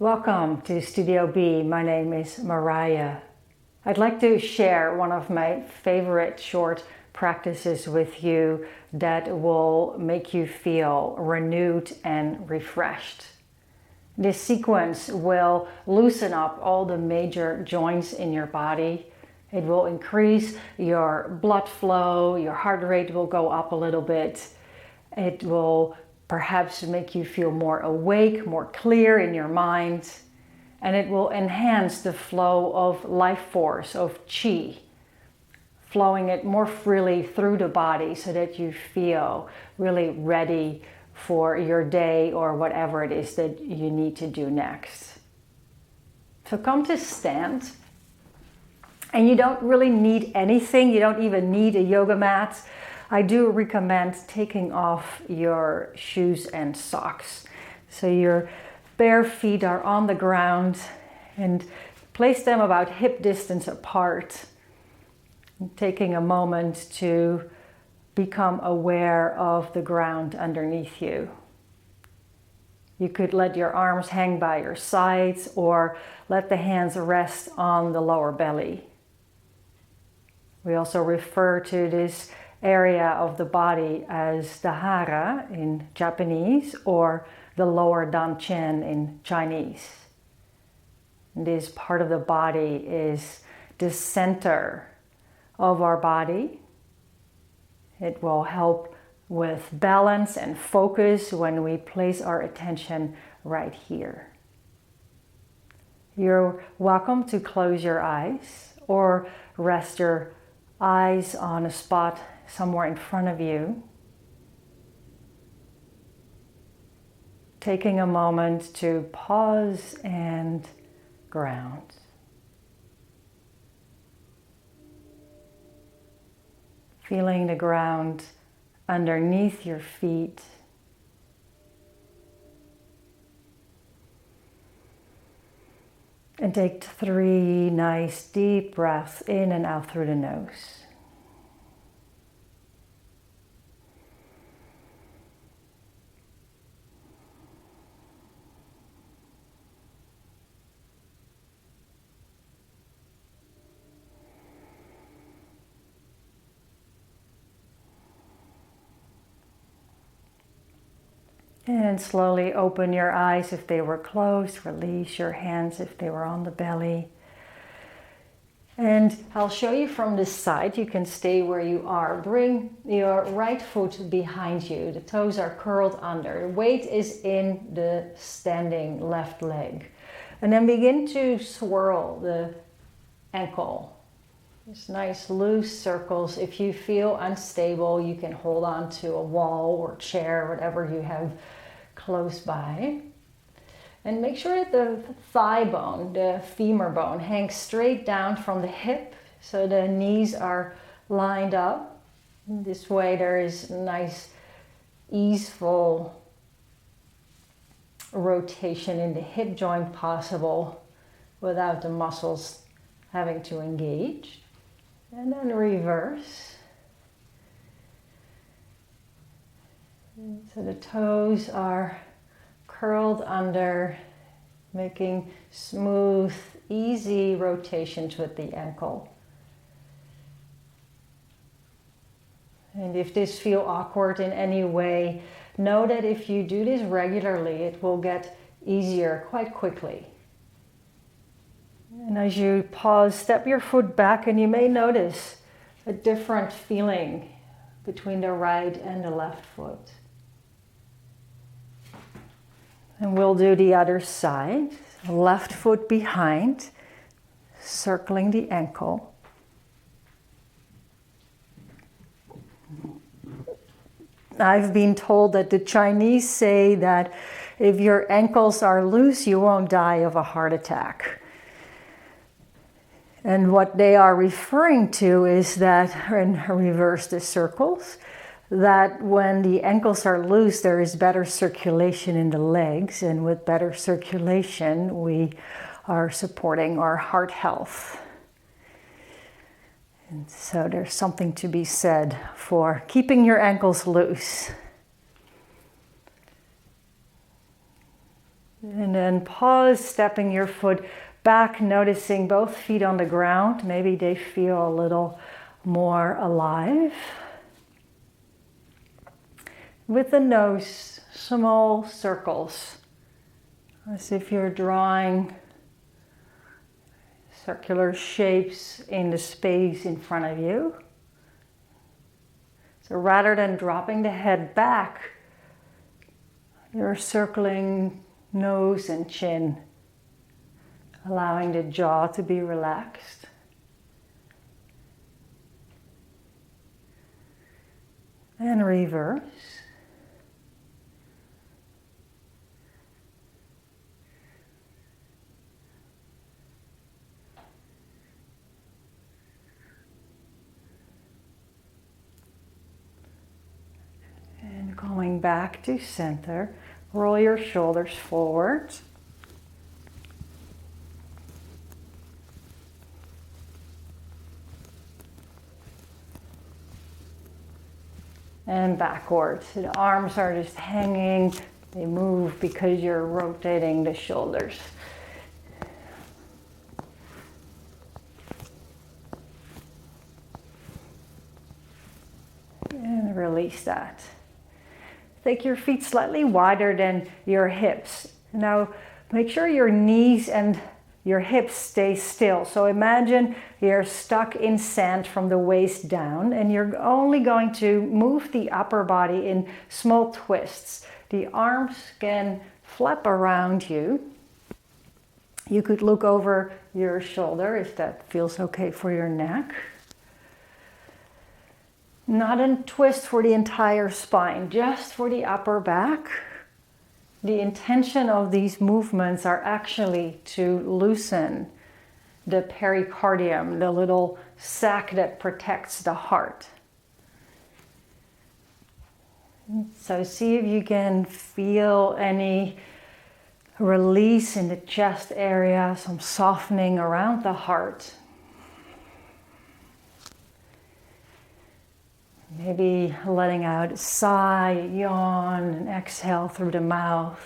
Welcome to Studio B. My name is Mariah. I'd like to share one of my favorite short practices with you that will make you feel renewed and refreshed. This sequence will loosen up all the major joints in your body. It will increase your blood flow, your heart rate will go up a little bit. It will perhaps make you feel more awake, more clear in your mind, and it will enhance the flow of life force, of qi, flowing it more freely through the body so that you feel really ready for your day or whatever it is that you need to do next. So come to stand, and you don't really need anything. You don't even need a yoga mat. I do recommend taking off your shoes and socks. So your bare feet are on the ground and place them about hip distance apart. Taking a moment to become aware of the ground underneath you. You could let your arms hang by your sides or let the hands rest on the lower belly. We also refer to this area of the body as the hara in Japanese or the lower dantian in Chinese. This part of the body is the center of our body. It will help with balance and focus when we place our attention right here. You're welcome to close your eyes or rest your eyes on a spot somewhere in front of you. Taking a moment to pause and ground. Feeling the ground underneath your feet. And take 3 nice deep breaths in and out through the nose. And slowly open your eyes if they were closed. Release your hands if they were on the belly. And I'll show you from this side. You can stay where you are. Bring your right foot behind you. The toes are curled under. The weight is in the standing left leg. And then begin to swirl the ankle. Just nice loose circles. If you feel unstable, you can hold on to a wall or chair, whatever you have close by. And make sure that the thigh bone, the femur bone, hangs straight down from the hip so the knees are lined up. This way there is nice, easeful rotation in the hip joint possible without the muscles having to engage. And then reverse. So the toes are curled under, making smooth, easy rotations with the ankle. And if this feels awkward in any way, know that if you do this regularly, it will get easier quite quickly. And as you pause, step your foot back and you may notice a different feeling between the right and the left foot. And we'll do the other side. Left foot behind, circling the ankle. I've been told that the Chinese say that if your ankles are loose, you won't die of a heart attack. And what they are referring to is that, and reverse the circles, that when the ankles are loose, there is better circulation in the legs. And with better circulation, we are supporting our heart health. And so there's something to be said for keeping your ankles loose. And then pause, stepping your foot back, noticing both feet on the ground. Maybe they feel a little more alive. With the nose, small circles, as if you're drawing circular shapes in the space in front of you. So rather than dropping the head back, you're circling nose and chin, allowing the jaw to be relaxed. And reverse. And going back to center, roll your shoulders forward. And backwards. The arms are just hanging. They move because you're rotating the shoulders. And release that. Take your feet slightly wider than your hips. Now make sure your knees and your hips stay still. So imagine you're stuck in sand from the waist down, and you're only going to move the upper body in small twists. The arms can flap around you. You could look over your shoulder if that feels okay for your neck. Not a twist for the entire spine, just for the upper back. The intention of these movements are actually to loosen the pericardium, the little sac that protects the heart. So see if you can feel any release in the chest area, some softening around the heart. Maybe letting out a sigh, a yawn, and exhale through the mouth.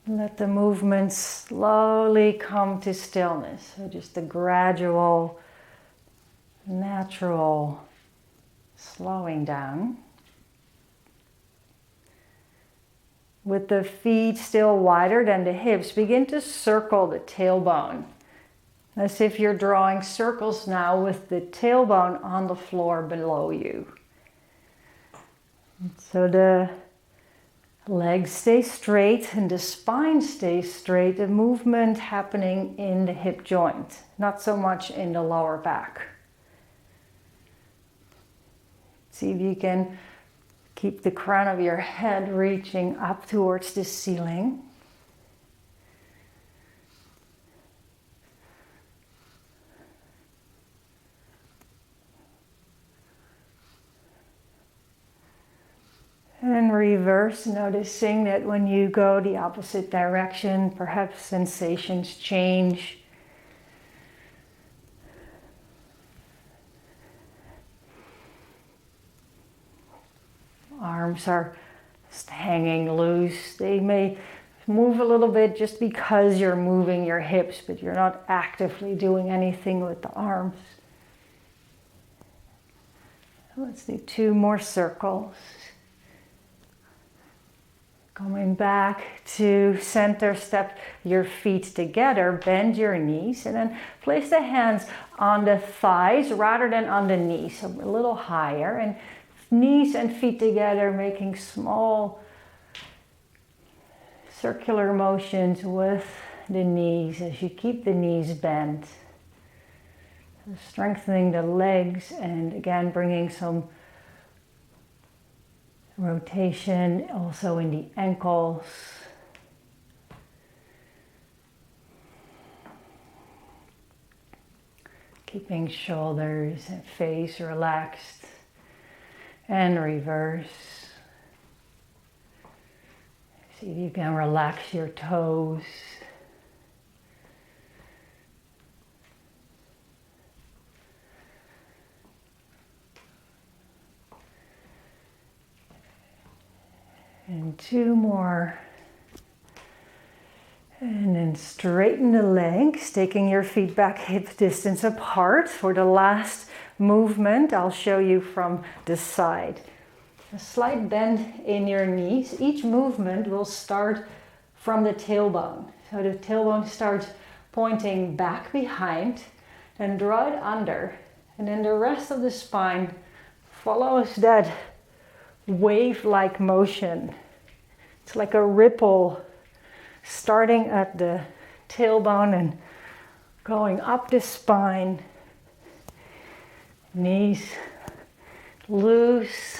Let the movement slowly come to stillness. So just a gradual, natural slowing down. With the feet still wider than the hips, begin to circle the tailbone. As if you're drawing circles now with the tailbone on the floor below you. So the legs stay straight and the spine stays straight. The movement happening in the hip joint, not so much in the lower back. See if you can keep the crown of your head reaching up towards the ceiling. And reverse, noticing that when you go the opposite direction, perhaps sensations change. Arms are just hanging loose. They may move a little bit just because you're moving your hips, but you're not actively doing anything with the arms. Let's do 2 more circles. Going back to center, step your feet together, bend your knees, and then place the hands on the thighs rather than on the knees, so a little higher. And knees and feet together, making small circular motions with the knees as you keep the knees bent. So strengthening the legs and again bringing some rotation also in the ankles. Keeping shoulders and face relaxed. And reverse. See if you can relax your toes. And 2 more. And then straighten the legs, taking your feet back hip distance apart. For the last movement, I'll show you from the side. A slight bend in your knees. Each movement will start from the tailbone. So the tailbone starts pointing back behind and draw it under. And then the rest of the spine follows that wave-like motion. It's like a ripple starting at the tailbone and going up the spine. Knees loose.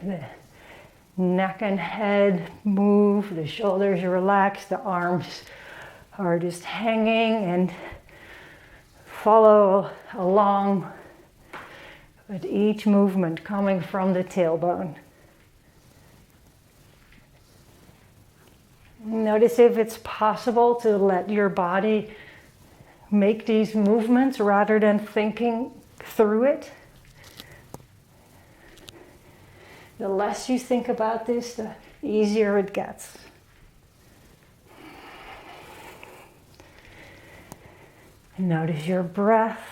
The neck and head move. The shoulders relax. The arms are just hanging, and follow along with each movement coming from the tailbone. Notice if it's possible to let your body make these movements rather than thinking through it. The less you think about this, the easier it gets. Notice your breath.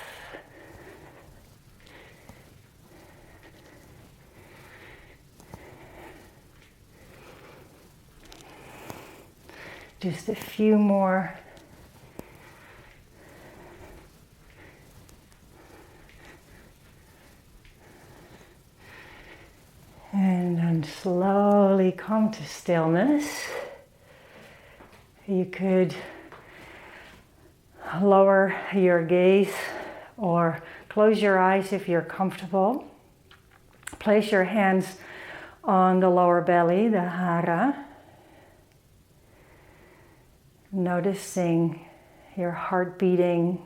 Just a few more. And then slowly come to stillness. You could lower your gaze or close your eyes if you're comfortable. Place your hands on the lower belly, the hara. Noticing your heart beating.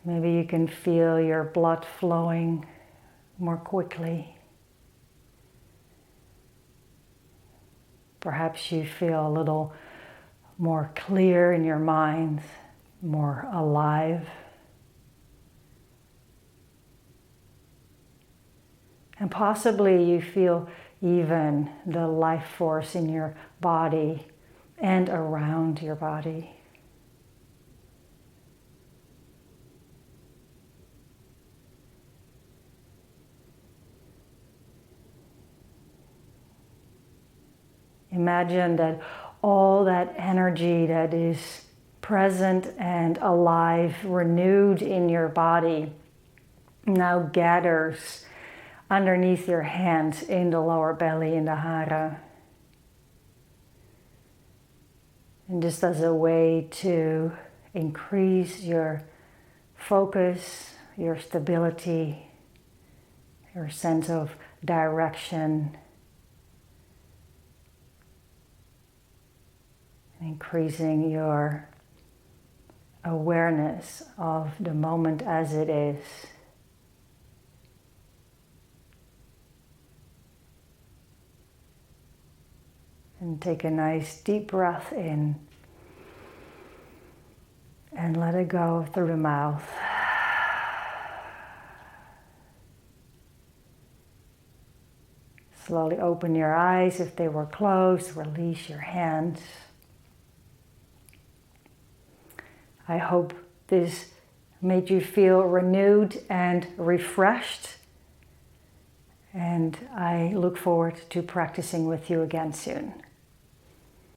Maybe you can feel your blood flowing more quickly. Perhaps you feel a little more clear in your mind, more alive. And possibly you feel even the life force in your body and around your body. Imagine that all that energy that is present and alive, renewed in your body, now gathers underneath your hands in the lower belly, in the hara. And just as a way to increase your focus, your stability, your sense of direction, increasing your awareness of the moment as it is. And take a nice deep breath in and let it go through the mouth. Slowly open your eyes if they were closed. Release your hands. I hope this made you feel renewed and refreshed. And I look forward to practicing with you again soon.